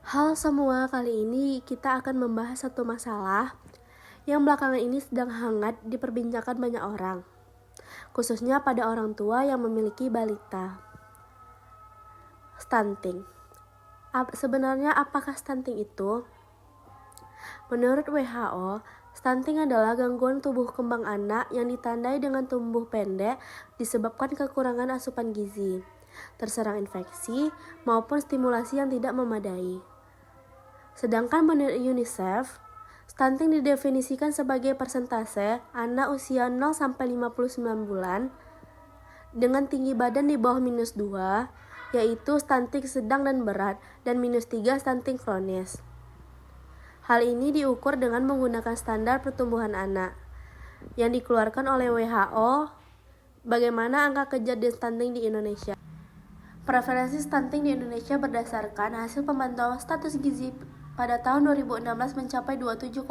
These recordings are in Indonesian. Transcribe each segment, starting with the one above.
Halo semua, kali ini kita akan membahas satu masalah yang belakangan ini sedang hangat diperbincangkan banyak orang, khususnya pada orang tua yang memiliki balita. Stunting. Sebenarnya apakah stunting itu? Menurut WHO, stunting adalah gangguan tubuh kembang anak yang ditandai dengan tumbuh pendek disebabkan kekurangan asupan gizi, terserang infeksi, maupun stimulasi yang tidak memadai. Sedangkan menurut UNICEF, stunting didefinisikan sebagai persentase anak usia 0-59 bulan dengan tinggi badan di bawah -2, yaitu stunting sedang dan berat, dan -3 stunting kronis. Hal ini diukur dengan menggunakan standar pertumbuhan anak yang dikeluarkan oleh WHO. Bagaimana angka kejadian stunting di Indonesia? Prevalensi stunting di Indonesia berdasarkan hasil pemantauan status gizi pada tahun 2016 mencapai 27,5%.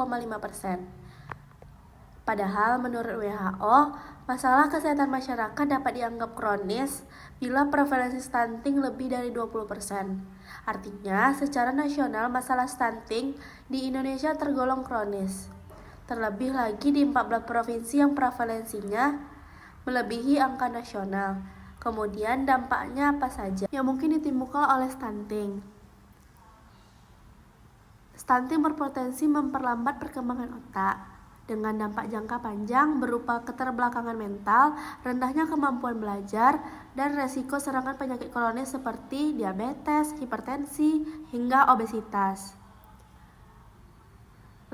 Padahal menurut WHO, masalah kesehatan masyarakat dapat dianggap kronis bila prevalensi stunting lebih dari 20%. Artinya, secara nasional masalah stunting di Indonesia tergolong kronis. Terlebih lagi di 14 provinsi yang prevalensinya melebihi angka nasional. Kemudian dampaknya apa saja yang mungkin ditimbulkan oleh stunting? Stunting berpotensi memperlambat perkembangan otak dengan dampak jangka panjang berupa keterbelakangan mental, rendahnya kemampuan belajar, dan resiko serangan penyakit kronis seperti diabetes, hipertensi, hingga obesitas.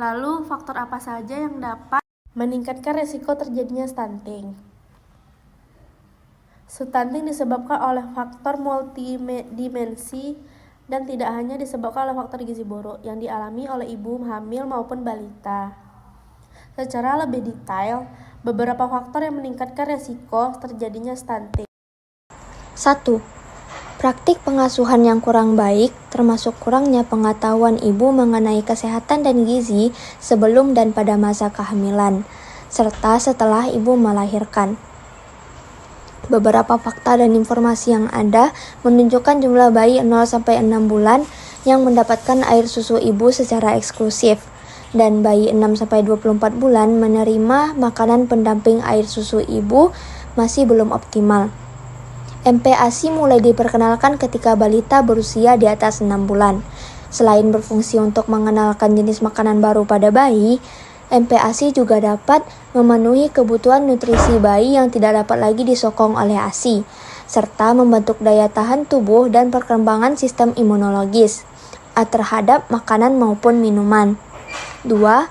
Lalu, faktor apa saja yang dapat meningkatkan resiko terjadinya stunting? Stunting disebabkan oleh faktor multidimensi dan tidak hanya disebabkan oleh faktor gizi buruk yang dialami oleh ibu hamil maupun balita. Secara lebih detail, beberapa faktor yang meningkatkan resiko terjadinya stunting. 1. Praktik pengasuhan yang kurang baik, termasuk kurangnya pengetahuan ibu mengenai kesehatan dan gizi sebelum dan pada masa kehamilan, serta setelah ibu melahirkan. Beberapa fakta dan informasi yang ada menunjukkan jumlah bayi 0-6 bulan yang mendapatkan air susu ibu secara eksklusif, dan bayi 6-24 bulan menerima makanan pendamping air susu ibu masih belum optimal. MPASI mulai diperkenalkan ketika balita berusia di atas 6 bulan. Selain berfungsi untuk mengenalkan jenis makanan baru pada bayi, MPASI juga dapat memenuhi kebutuhan nutrisi bayi yang tidak dapat lagi disokong oleh ASI, serta membentuk daya tahan tubuh dan perkembangan sistem imunologis terhadap makanan maupun minuman. 2.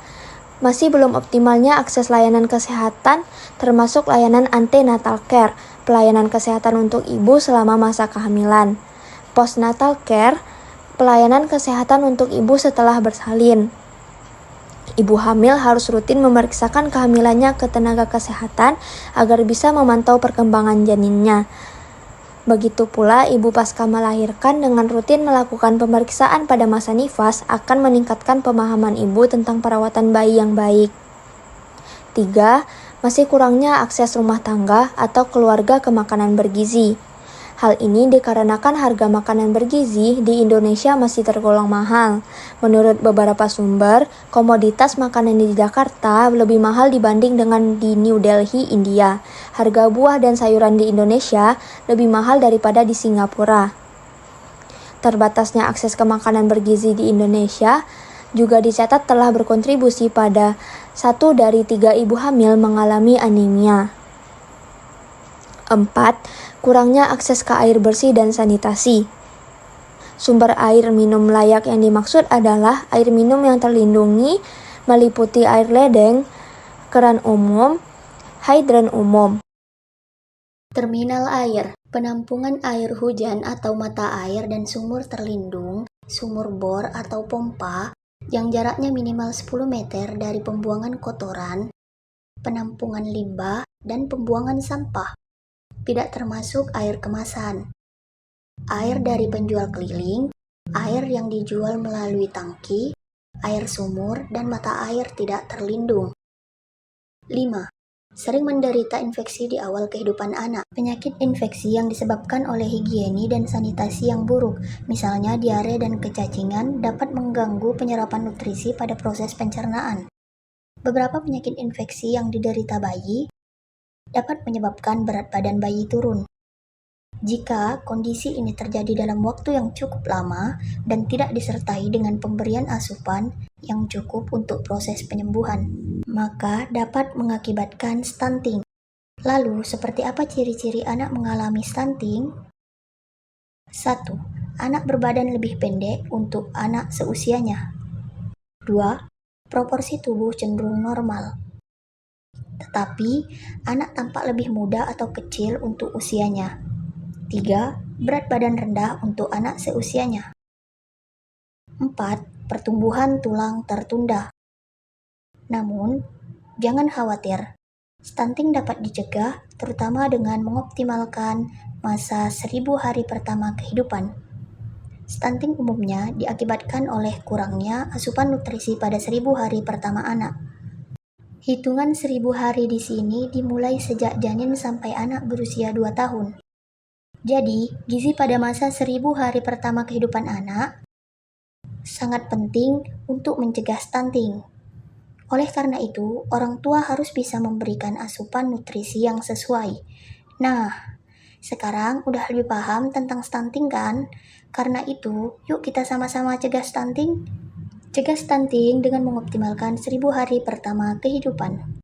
Masih belum optimalnya akses layanan kesehatan, termasuk layanan antenatal care, pelayanan kesehatan untuk ibu selama masa kehamilan. Postnatal care, pelayanan kesehatan untuk ibu setelah bersalin. Ibu hamil harus rutin memeriksakan kehamilannya ke tenaga kesehatan agar bisa memantau perkembangan janinnya. Begitu pula ibu pasca melahirkan dengan rutin melakukan pemeriksaan pada masa nifas akan meningkatkan pemahaman ibu tentang perawatan bayi yang baik. 3. Masih kurangnya akses rumah tangga atau keluarga ke makanan bergizi. Hal ini dikarenakan harga makanan bergizi di Indonesia masih tergolong mahal. Menurut beberapa sumber, komoditas makanan di Jakarta lebih mahal dibanding dengan di New Delhi, India. Harga buah dan sayuran di Indonesia lebih mahal daripada di Singapura. Terbatasnya akses ke makanan bergizi di Indonesia juga dicatat telah berkontribusi pada 1 dari 3 ibu hamil mengalami anemia. 4. Kurangnya akses ke air bersih dan sanitasi. Sumber air minum layak yang dimaksud adalah air minum yang terlindungi, meliputi air ledeng, keran umum, hidran umum. Terminal air, penampungan air hujan atau mata air dan sumur terlindung, sumur bor atau pompa, yang jaraknya minimal 10 meter dari pembuangan kotoran, penampungan limbah, dan pembuangan sampah. Tidak termasuk air kemasan, air dari penjual keliling, air yang dijual melalui tangki, air sumur, dan mata air tidak terlindung. 5. sering menderita infeksi di awal kehidupan anak. Penyakit infeksi yang disebabkan oleh higiene dan sanitasi yang buruk, misalnya diare dan kecacingan, dapat mengganggu penyerapan nutrisi pada proses pencernaan. Beberapa penyakit infeksi yang diderita bayi dapat menyebabkan berat badan bayi turun. Jika kondisi ini terjadi dalam waktu yang cukup lama dan tidak disertai dengan pemberian asupan yang cukup untuk proses penyembuhan, maka dapat mengakibatkan stunting. Lalu, seperti apa ciri-ciri anak mengalami stunting? 1. Anak berbadan lebih pendek untuk anak seusianya. 2. Proporsi tubuh cenderung normal. Tetapi, anak tampak lebih muda atau kecil untuk usianya. 3. Berat badan rendah untuk anak seusianya. 4. Pertumbuhan tulang tertunda. Namun, jangan khawatir. Stunting dapat dicegah terutama dengan mengoptimalkan masa 1000 hari pertama kehidupan. Stunting umumnya diakibatkan oleh kurangnya asupan nutrisi pada 1000 hari pertama anak. Hitungan 1000 hari di sini dimulai sejak janin sampai anak berusia 2 tahun. Jadi, gizi pada masa 1000 hari pertama kehidupan anak sangat penting untuk mencegah stunting. Oleh karena itu, orang tua harus bisa memberikan asupan nutrisi yang sesuai. Nah, sekarang udah lebih paham tentang stunting kan? Karena itu, yuk kita sama-sama cegah stunting. Cegah stunting dengan mengoptimalkan 1000 hari pertama kehidupan.